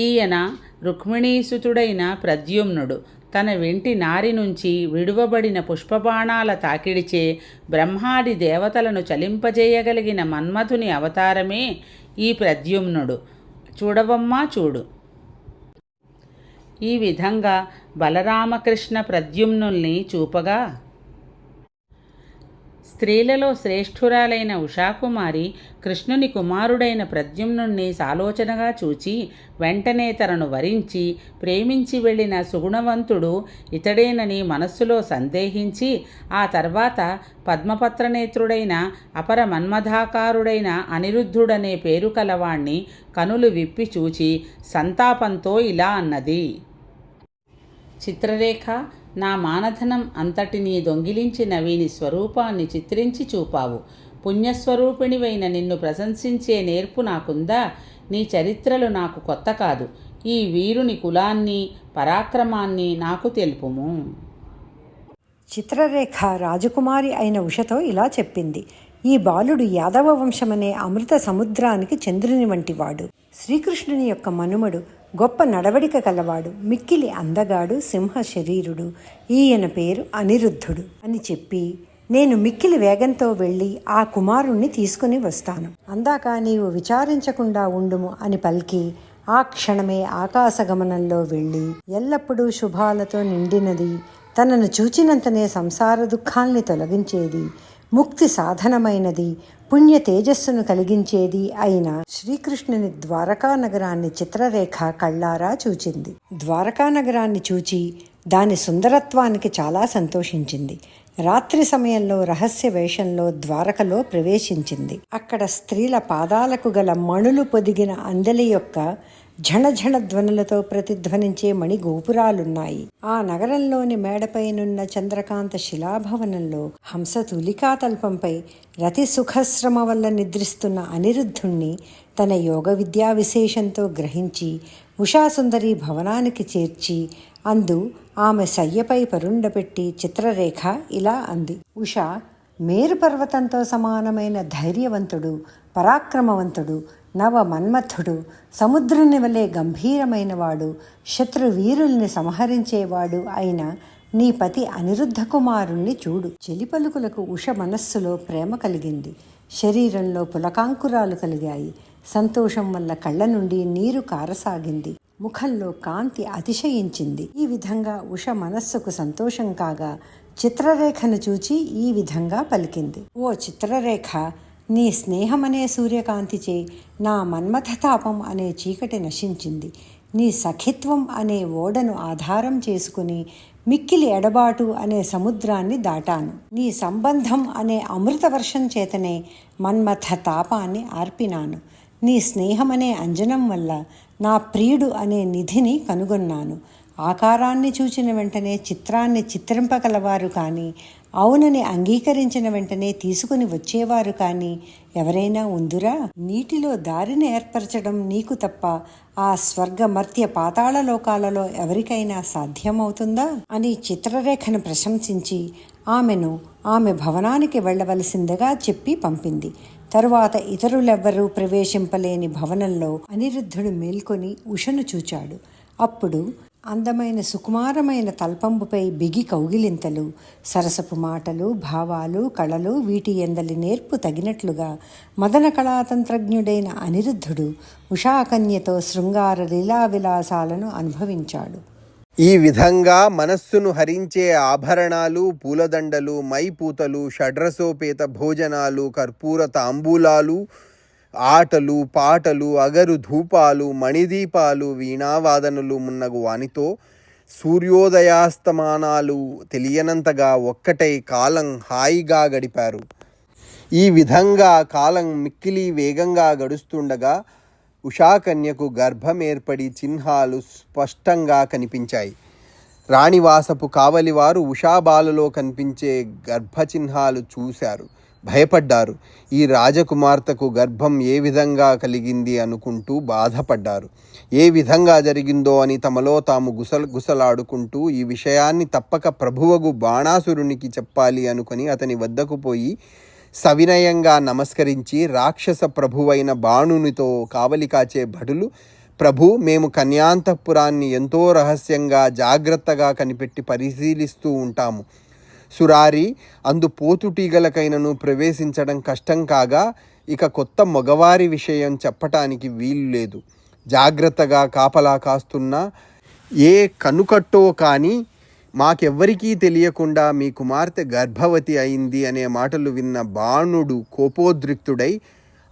ఈయన రుక్మిణీసుతుడైన ప్రద్యుమ్నుడు. తన వెంటి నారి నుంచి విడువబడిన పుష్పబాణాల తాకిడిచే బ్రహ్మాది దేవతలను చలింపజేయగలిగిన మన్మథుని అవతారమే ఈ ప్రద్యుమ్నుడు. చూడవమ్మా చూడు. ఈ విధంగా బలరామకృష్ణ ప్రద్యుమ్నుల్ని చూపగా స్త్రీలలో శ్రేష్ఠురాలైన ఉషాకుమారి కృష్ణుని కుమారుడైన ప్రద్యుమ్నుణ్ణి సాలోచనగా చూచి వెంటనే తనను వరించి ప్రేమించి వెళ్ళిన సుగుణవంతుడు ఇతడేనని మనస్సులో సందేహించి ఆ తర్వాత పద్మపత్రనేత్రుడైన అపర మన్మథాకారుడైన అనిరుద్ధుడనే పేరు కలవాణ్ణి కనులు విప్పి చూచి సంతాపంతో ఇలా అన్నది. చిత్రరేఖ, నా మానధనం అంతటినీ దొంగిలించిన వీని స్వరూపాన్ని చిత్రించి చూపావు. పుణ్యస్వరూపిణివైన నిన్ను ప్రశంసించే నేర్పు నాకుందా? నీ చరిత్రలు నాకు కొత్త కాదు. ఈ వీరుని కులాన్ని, పరాక్రమాన్ని నాకు తెలుపుము. చిత్రరేఖ రాజకుమారి అయిన ఉషతో ఇలా చెప్పింది. ఈ బాలుడు యాదవ వంశమనే అమృత సముద్రానికి చంద్రుని వంటివాడు. శ్రీకృష్ణుని యొక్క మనుమడు, గొప్ప నడవడిక కలవాడు, మిక్కిలి అందగాడు, సింహ శరీరుడు. ఈయన పేరు అనిరుద్ధుడు అని చెప్పి, నేను మిక్కిలి వేగంతో వెళ్ళి ఆ కుమారుణ్ణి తీసుకుని వస్తాను. అందాక నీవు విచారించకుండా ఉండుము అని పలికి ఆ క్షణమే ఆకాశగమనంలో వెళ్ళి ఎల్లప్పుడూ శుభాలతో నిండినది, తనను చూచినంతనే సంసార దుఃఖాల్ని తొలగించేది, ముక్తి సాధనమైనది, పుణ్య తేజస్సును కలిగించేది అయిన శ్రీకృష్ణుని ద్వారకా నగరాన్ని చిత్రరేఖ కళ్ళారా చూచింది. ద్వారకా నగరాన్ని చూచి దాని సుందరత్వానికి చాలా సంతోషించింది. రాత్రి సమయంలో రహస్య వేషంలో ద్వారకలో ప్రవేశించింది. అక్కడ స్త్రీల పాదాలకు గల మణులు పొదిగిన అందలి యొక్క ఝణఝణ ధ్వనులతో ప్రతిధ్వనించే మణి గోపురాలున్నాయి. ఆ నగరంలోని మేడపైనున్న చంద్రకాంత శిలాభవనంలో హంసతులికాతల్పంపై రతి సుఖశ్రమ వల్ల నిద్రిస్తున్న అనిరుద్ధుణ్ణి తన యోగ విద్యా విశేషంతో గ్రహించి ఉషాసుందరి భవనానికి చేర్చి అందు ఆమె శయ్యపై పరుండపెట్టి చిత్రరేఖ ఇలా అంది. ఉష మేరు పర్వతంతో సమానమైన ధైర్యవంతుడు, పరాక్రమవంతుడు, నవ మన్మథుడు సముద్రుని వలె గంభీరమైనవాడు, శత్రువీరుల్ని సంహరించేవాడు అయిన నీ పతి అనిరుద్ధ కుమారుణ్ణి చూడు. చెలిపలుకులకు ఉష మనస్సులో ప్రేమ కలిగింది. శరీరంలో పులకాంకురాలు కలిగాయి. సంతోషం వల్ల కళ్ళ నుండి నీరు కారసాగింది. ముఖంలో కాంతి అతిశయించింది. ఈ విధంగా ఉష మనస్సుకు సంతోషం కాగా చిత్రరేఖను చూచి ఈ విధంగా పలికింది. ఓ చిత్రరేఖ, నీ స్నేహమనే సూర్యకాంతిచే నా మన్మథతాపం అనే చీకటి నశించింది. నీ సఖిత్వం అనే ఓడను ఆధారం చేసుకుని మిక్కిలి ఎడబాటు అనే సముద్రాన్ని దాటాను. నీ సంబంధం అనే అమృత వర్షం చేతనే మన్మథ తాపాన్ని ఆర్పినాను. నీ స్నేహమనే అంజనం వల్ల నా ప్రియుడు అనే నిధిని కనుగొన్నాను. ఆకారాన్ని చూచిన వెంటనే చిత్రాన్ని చిత్రింపగలవారు కానీ, అవునని అంగీకరించిన వెంటనే తీసుకుని వచ్చేవారు కానీ ఎవరైనా ఉందురా? నీటిలో దారిని ఏర్పరచడం నీకు తప్ప ఆ స్వర్గ మర్త్య పాతాళ లోకాలలో ఎవరికైనా సాధ్యమవుతుందా అని చిత్రరేఖను ప్రశంసించి ఆమెను ఆమె భవనానికి వెళ్ళవలసిందిగా చెప్పి పంపింది. తరువాత ఇతరులెవ్వరూ ప్రవేశింపలేని భవనంలో అనిరుద్ధుడు మేల్కొని ఉషను చూచాడు. అప్పుడు అందమైన సుకుమారమైన తల్పంబుపై బిగి కౌగిలింతలు, సరసపు మాటలు, భావాలు, కళలు, వీటి ఎందలి నేర్పు తగినట్లుగా మదన కళాతంత్రజ్ఞుడైన అనిరుద్ధుడు ఉషాకన్యతో శృంగార లీలా విలాసాలను అనుభవించాడు. ఈ విధంగా మనస్సును హరించే ఆభరణాలు, పూలదండలు, మైపూతలు, షడ్రసోపేత భోజనాలు, కర్పూర తాంబూలాలు, ఆటలు, పాటలు, అగరు ధూపాలు, మణిదీపాలు, వీణావాదనలు మున్నగు వానితో సూర్యోదయాస్తమానాలు తెలియనంతగా ఒక్కటై కాలం హాయిగా గడిపారు. ఈ విధంగా కాలం మిక్కిలి వేగంగా గడుస్తుండగా ఉషాకన్యకు గర్భం ఏర్పడి చిహ్నాలు స్పష్టంగా కనిపించాయి. రాణివాసపు కావలివారు ఉషాబాలలో కనిపించే గర్భచిహ్నాలు చూశారు, భయపడ్డారు. ఈ రాజకుమార్తెకు గర్భం ఏ విధంగా కలిగింది అనుకుంటూ బాధపడ్డారు. ఏ విధంగా జరిగిందో అని తమలో తాము గుసలాడుకుంటూ ఈ విషయాన్ని తప్పక ప్రభువగు బాణాసురునికి చెప్పాలి అనుకుని అతని వద్దకు పోయి సవినయంగా నమస్కరించి, రాక్షస ప్రభువైన బాణునితో కావలి కాచే భటులు, ప్రభు, మేము కన్యాంతఃపురాన్ని ఎంతో రహస్యంగా జాగ్రత్తగా కనిపెట్టి పరిశీలిస్తూ ఉంటాము. సురారి అందు పోతుటీగలకైనను ప్రవేశించడం కష్టం కాగా ఇక కొత్త మగవారి విషయం చెప్పటానికి వీలు లేదు. జాగ్రత్తగా కాపలా కాస్తున్నా ఏ కనుకట్టో కానీ మాకెవ్వరికీ తెలియకుండా మీ కుమార్తె గర్భవతి అయింది అనే మాటలు విన్న బాణుడు కోపోద్రిక్తుడై,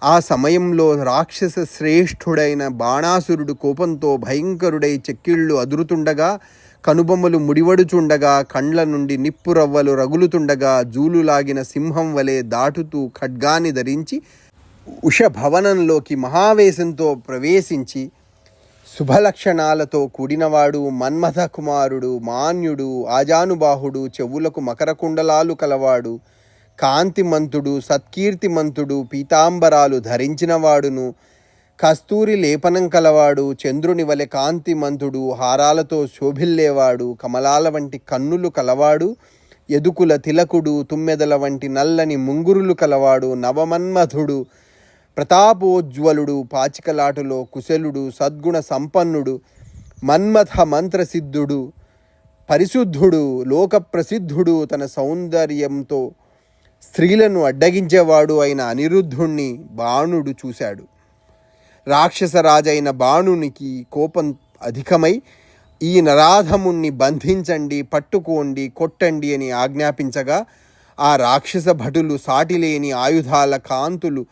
ఆ సమయంలో రాక్షస శ్రేష్ఠుడైన బాణాసురుడు కోపంతో భయంకరుడై చెక్కిళ్ళు అదురుతుండగా, కనుబొమ్మలు ముడివడుచుండగా, కండ్ల నుండి నిప్పు రవ్వలు రగులుతుండగా, జూలులాగిన సింహం వలె దాటుతూ ఖడ్గాన్ని ధరించి ఉషభవనంలోకి మహావేశంతో ప్రవేశించి శుభలక్షణాలతో కూడినవాడు, మన్మథ కుమారుడు, మాన్యుడు, ఆజానుబాహుడు, చెవులకు మకర కుండలాలు కలవాడు, కాంతిమంతుడు, సత్కీర్తిమంతుడు, పీతాంబరాలు ధరించినవాడును, కస్తూరి లేపనం కలవాడు, చంద్రుని వలె కాంతిమంతుడు, హారాలతో శోభిల్లేవాడు, కమలాల వంటి కన్నులు కలవాడు, ఎదుకుల తిలకుడు, తుమ్మెదల వంటి నల్లని ముంగురులు కలవాడు, నవమన్మధుడు, ప్రతాపోజ్వలుడు, పాచికలాటలో కుశలుడు, సద్గుణ సంపన్నుడు, మన్మథ మంత్రసిద్ధుడు, పరిశుద్ధుడు, లోకప్రసిద్ధుడు, తన సౌందర్యంతో స్త్రీలను అడ్డగించేవాడు అయిన అనిరుద్ధుణ్ణి బాణుడు చూశాడు. రాక్షసరాజైన బాణునికి కోపం అధికమై, ఈ నరాధముణ్ణి బంధించండి, పట్టుకోండి, కొట్టండి అని ఆజ్ఞాపించగా, ఆ రాక్షస భటులు సాటిలేని ఆయుధాల కాంతులు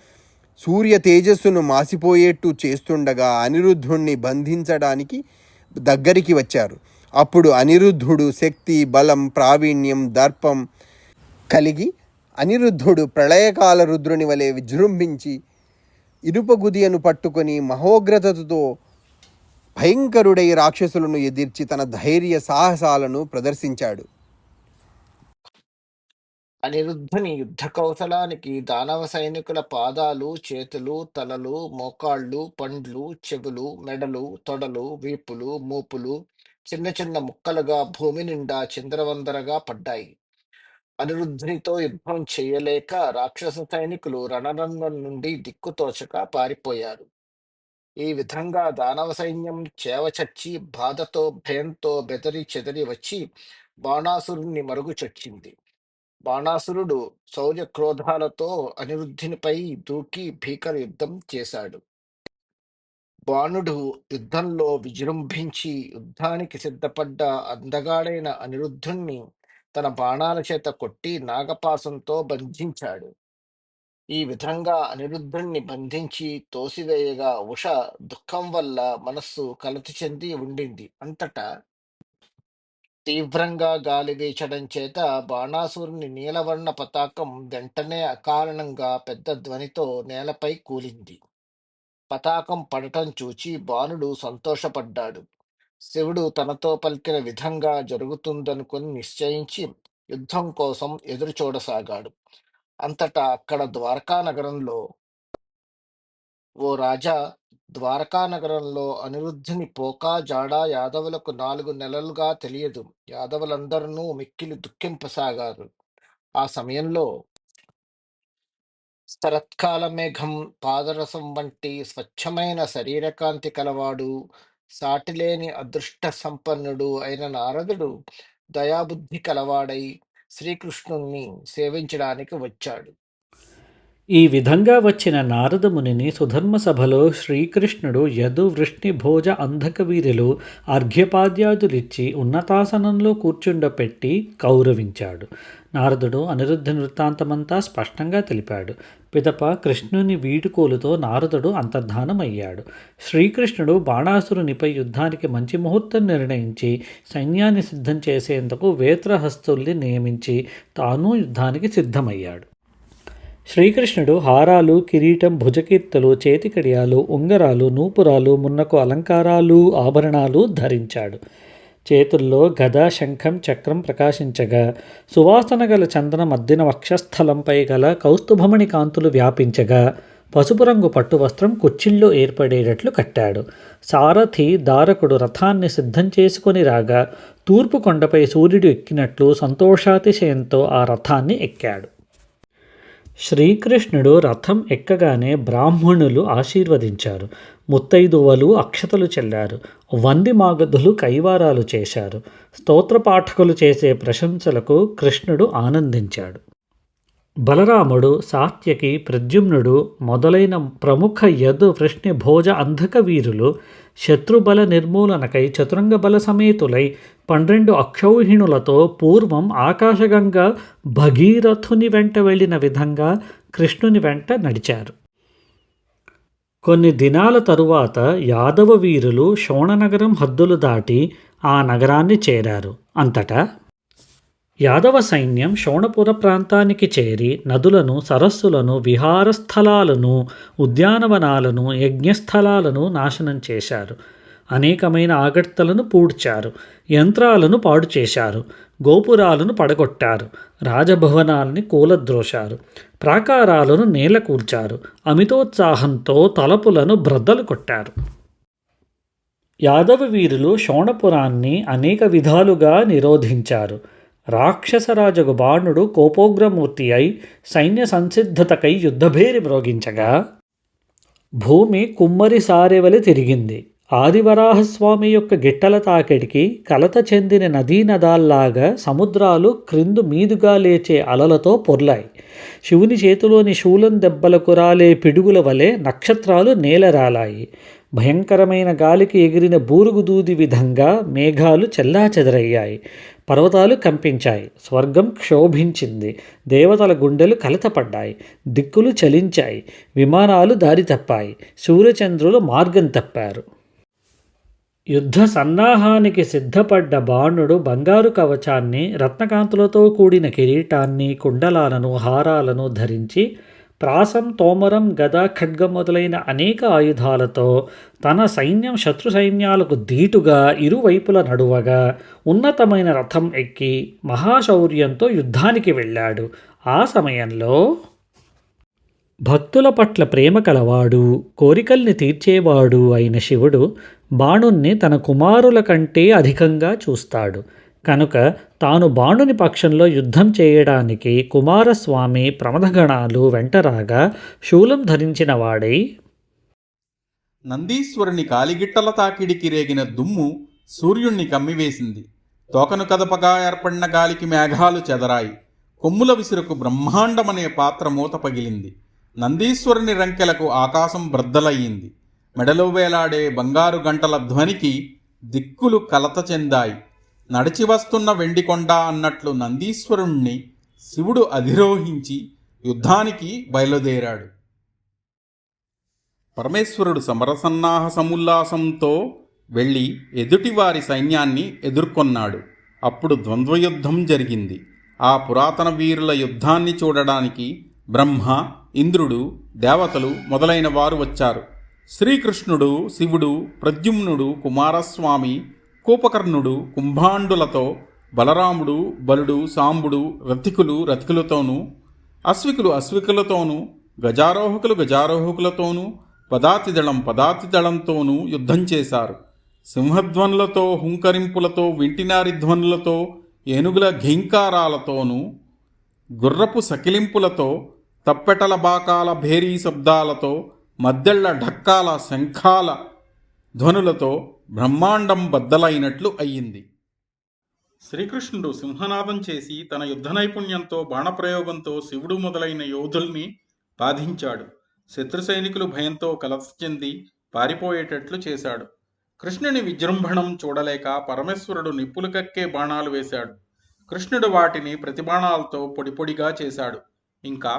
సూర్య తేజస్సును మాసిపోయేట్టు చేస్తుండగా అనిరుద్ధుణ్ణి బంధించడానికి దగ్గరికి వచ్చారు. అప్పుడు అనిరుద్ధుడు శక్తి, బలం, ప్రావీణ్యం, దర్పం కలిగి అనిరుద్ధుడు ప్రళయకాల రుద్రుని వలె విజృంభించి ఇనుపగుదియను పట్టుకొని మహోగ్రతతో భయంకరుడై రాక్షసులను ఎదిర్చి తన ధైర్య సాహసాలను ప్రదర్శించాడు. అనిరుద్ధుని యుద్ధ కౌశలానికి దానవ సైనికుల పాదాలు, చేతులు, తలలు, మోకాళ్ళు, పండ్లు, చెవులు, మెడలు, తొడలు, వీపులు, మూపులు చిన్న చిన్న ముక్కలుగా భూమి నిండా చిందరవందరగా పడ్డాయి. అనిరుద్ధునితో యుద్ధం చేయలేక రాక్షస సైనికులు రణరంగం నుండి దిక్కుతోచక పారిపోయారు. ఈ విధంగా దానవ సైన్యం చేవచచ్చి బాధతో భయంతో బెదరి చెదరి వచ్చి బాణాసురుణ్ణి మరుగుచొచ్చింది. బాణాసురుడు శౌర్య క్రోధాలతో అనిరుద్ధునిపై దూకి భీకర యుద్ధం చేశాడు. బాణుడు యుద్ధంలో విజృంభించి యుద్ధానికి సిద్ధపడ్డ అందగాడైన అనిరుద్ధుణ్ణి తన బాణాల చేత కొట్టి నాగపాశంతో బంధించాడు. ఈ విధంగా అనిరుద్ధుణ్ణి బంధించి తోసివేయగా ఉష దుఃఖం వల్ల మనస్సు కలత చెంది ఉండింది. అంతటా తీవ్రంగా గాలి వీచడం చేత బాణాసురుని నీలవర్ణ పతాకం వెంటనే అకారణంగా పెద్ద ధ్వనితో నేలపై కూలింది. పతాకం పడటం చూచి బాణుడు సంతోషపడ్డాడు. శివుడు తనతో పలికిన విధంగా జరుగుతుందనుకుని నిశ్చయించి యుద్ధం కోసం ఎదురు చూడసాగాడు. అంతటా అక్కడ ద్వారకా నగరంలో, ఓ రాజా, ద్వారకా నగరంలో అనిరుద్ధుని పోకా జాడా యాదవులకు 4 నెలలుగా తెలియదు. యాదవులందరూ మిక్కిలి దుఃఖింపసాగారు. ఆ సమయంలో శరత్కాల మేఘం పాదరసం వంటి స్వచ్ఛమైన శరీరకాంతి కలవాడు, సాటిలేని అదృష్ట సంపన్నుడు అయిన నారదుడు దయాబుద్ధి కలవాడై శ్రీకృష్ణుణ్ణి సేవించడానికి వచ్చాడు. ఈ విధంగా వచ్చిన నారదమునిని సుధర్మ సభలో శ్రీకృష్ణుడు యదు వృష్ణి భోజ అంధకవీరులు అర్ఘ్యపాద్యాదులిచ్చి ఉన్నతాసనంలో కూర్చుండపెట్టి గౌరవించాడు. నారదుడు అనిరుద్ధ వృత్తాంతమంతా స్పష్టంగా తెలిపాడు. పిదప కృష్ణుని వీడుకోలుతో నారదుడు అంతర్ధానమయ్యాడు. శ్రీకృష్ణుడు బాణాసురునిపై యుద్ధానికి మంచి ముహూర్తం నిర్ణయించి సైన్యాన్ని సిద్ధం చేసేందుకు వేత్రహస్తుల్ని నియమించి తాను యుద్ధానికి సిద్ధమయ్యాడు. శ్రీకృష్ణుడు హారాలు, కిరీటం, భుజకీర్తులు, చేతికడియాలు, ఉంగరాలు, నూపురాలు, మున్నకు అలంకారాలు, ఆభరణాలు ధరించాడు. చేతుల్లో గద, శంఖం, చక్రం ప్రకాశించగా సువాసన గల చందన మద్దిన వక్షస్థలంపై గల కౌస్తుభమణి కాంతులు వ్యాపించగా పసుపు రంగు పట్టు వస్త్రం కుచ్చిళ్ళు ఏర్పడేటట్లు కట్టాడు. సారథి దారకుడు రథాన్ని సిద్ధం చేసుకొని రాగా తూర్పు కొండపై సూర్యుడు ఎక్కినట్లు సంతోషాతిశయంతో ఆ రథాన్ని ఎక్కాడు. శ్రీకృష్ణుడు రథం ఎక్కగానే బ్రాహ్మణులు ఆశీర్వదించారు. ముత్తైదువలు అక్షతలు చెల్లారు. వంది మాగధులు కైవారాలు చేశారు. స్తోత్రపాఠకులు చేసే ప్రశంసలకు కృష్ణుడు ఆనందించాడు. బలరాముడు, సాత్యకి, ప్రద్యుమ్నుడు మొదలైన ప్రముఖ యదు వృష్ణి భోజ అంధక వీరులు శత్రుబల నిర్మూలనకై చతురంగ బల సమేతులై 12 అక్షౌహిణులతో పూర్వం ఆకాశగంగా భగీరథుని వెంట వెళ్ళిన విధంగా కృష్ణుని వెంట నడిచారు. కొన్ని దినాల తరువాత యాదవ వీరులు శోణనగరం హద్దులు దాటి ఆ నగరాన్ని చేరారు. అంతటా యాదవ సైన్యం శోణపుర ప్రాంతానికి చేరి నదులను, సరస్సులను, విహారస్థలాలను, ఉద్యానవనాలను, యజ్ఞస్థలాలను నాశనం చేశారు. అనేకమైన ఆగడ్తలను పూడ్చారు. యంత్రాలను పాడు చేశారు. గోపురాలను పడగొట్టారు. రాజభవనాల్ని కూలద్రోశారు. ప్రాకారాలను నేలకూల్చారు. అమితోత్సాహంతో తలపులను బ్రద్దలు కొట్టారు. యాదవ వీరులు శోణపురాన్ని అనేక విధాలుగా నిరోధించారు. రాక్షసరాజగు బాణుడు కోపోగ్రమూర్తి అయి సైన్య సంసిద్ధతకై యుద్ధభేరి మ్రోగించగా భూమి కుమ్మరి సారెవలి తిరిగింది. ఆదివరాహస్వామి యొక్క గిట్టల తాకిడికి కలత చెందిన నదీనదాల్లాగా సముద్రాలు క్రిందు మీదుగా లేచే అలలతో పొర్లాయి. శివుని చేతిలోని శూలం దెబ్బలకు రాలే పిడుగుల వలె నక్షత్రాలు నేలరాలాయి. భయంకరమైన గాలికి ఎగిరిన బూరుగు దూది విధంగా మేఘాలు చెల్లాచెదరయ్యాయి. పర్వతాలు కంపించాయి. స్వర్గం క్షోభించింది. దేవతల గుండెలు కలతపడ్డాయి. దిక్కులు చలించాయి. విమానాలు దారి తప్పాయి. సూర్యచంద్రులు మార్గం తప్పారు. యుద్ధ సన్నాహానికి సిద్ధపడ్డ బాణుడు బంగారు కవచాన్ని, రత్నకాంతులతో కూడిన కిరీటాన్ని, కుండలాలను, హారాలను ధరించి ప్రాసం, తోమరం, గద, ఖడ్గం మొదలైన అనేక ఆయుధాలతో తన సైన్యం శత్రు సైన్యాలకు ధీటుగా ఇరువైపుల నడువగా ఉన్నతమైన రథం ఎక్కి మహాశౌర్యంతో యుద్ధానికి వెళ్ళాడు. ఆ సమయంలో భక్తుల పట్ల ప్రేమ కలవాడు, కోరికల్ని తీర్చేవాడు అయిన శివుడు బాణుణ్ణి తన కుమారుల కంటే అధికంగా చూస్తాడు. కనుక తాను బాణుని పక్షంలో యుద్ధం చేయడానికి కుమారస్వామి ప్రమథగణాలు వెంటరాగా శూలం ధరించిన వాడై నందీశ్వరుని కాలిగిట్టల తాకిడికి రేగిన దుమ్ము సూర్యుణ్ణి కమ్మివేసింది. తోకను కదపగా ఏర్పడిన గాలికి మేఘాలు చెదరాయి. కొమ్ముల విసురుకు బ్రహ్మాండమనే పాత్ర మూత పగిలింది. నందీశ్వరుని రంకెలకు ఆకాశం బ్రద్దలయ్యింది. మెడలో వేలాడే బంగారు గంటల ధ్వనికి దిక్కులు కలత చెందాయి. నడిచి వస్తున్న వెండికొండ అన్నట్లు నందీశ్వరుణ్ణి శివుడు అధిరోహించి యుద్ధానికి బయలుదేరాడు. పరమేశ్వరుడు సమరసన్నాహ సముల్లాసంతో వెళ్ళి ఎదుటివారి సైన్యాన్ని ఎదుర్కొన్నాడు. అప్పుడు ద్వంద్వయుద్ధం జరిగింది. ఆ పురాతన వీరుల యుద్ధాన్ని చూడడానికి బ్రహ్మ, ఇంద్రుడు, దేవతలు మొదలైన వారు వచ్చారు. శ్రీకృష్ణుడు, శివుడు, ప్రద్యుమ్నుడు, కుమారస్వామి, కూపకర్ణుడు, కుంభాండులతో, బలరాముడు, బలుడు, సాంబుడు, రథికులతోనూ, అశ్వికులతోనూ, గజారోహకులతోనూ, పదాతిదళంతోనూ యుద్ధం చేశారు. సింహధ్వనులతో, హుంకరింపులతో, వింటినారి ధ్వనులతో, ఏనుగుల ఘీంకారాలతోనూ, గుర్రపు సకిలింపులతో, తప్పెటల బాకాల భేరీ శబ్దాలతో, మద్దెళ్ల ఢక్కాల శంఖాల ధ్వనులతో బ్రహ్మాండం బద్దలైనట్లు అయ్యింది. శ్రీకృష్ణుడు సింహనాదం చేసి తన యుద్ధ నైపుణ్యంతో బాణప్రయోగంతో శివుడు మొదలైన యోధుల్ని బాధించాడు. శత్రు సైనికులు భయంతో కలత చెంది పారిపోయేటట్లు చేశాడు. కృష్ణుని విజృంభణం చూడలేక పరమేశ్వరుడు నిప్పులు కక్కే బాణాలు వేశాడు. కృష్ణుడు వాటిని ప్రతిబాణాలతో పొడిపొడిగా చేశాడు. ఇంకా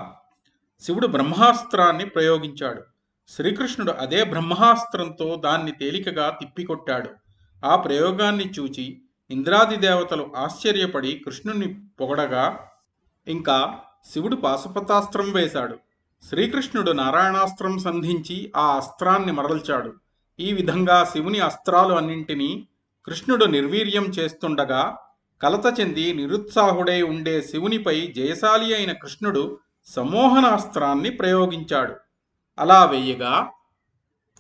శివుడు బ్రహ్మాస్త్రాన్ని ప్రయోగించాడు. శ్రీకృష్ణుడు అదే బ్రహ్మాస్త్రంతో దాన్ని తేలికగా తిప్పికొట్టాడు. ఆ ప్రయోగాన్ని చూచి ఇంద్రాది దేవతలు ఆశ్చర్యపడి కృష్ణుని పొగడగా, ఇంకా శివుడు పాశుపతాస్త్రం వేశాడు. శ్రీకృష్ణుడు నారాయణాస్త్రం సంధించి ఆ అస్త్రాన్ని మరల్చాడు. ఈ విధంగా శివుని అస్త్రాలు అన్నింటినీ కృష్ణుడు నిర్వీర్యం చేస్తుండగా కలత చెంది నిరుత్సాహుడై ఉండే శివునిపై జయశాలి అయిన కృష్ణుడు సమ్మోహనాస్త్రాన్ని ప్రయోగించాడు. అలా వేయగా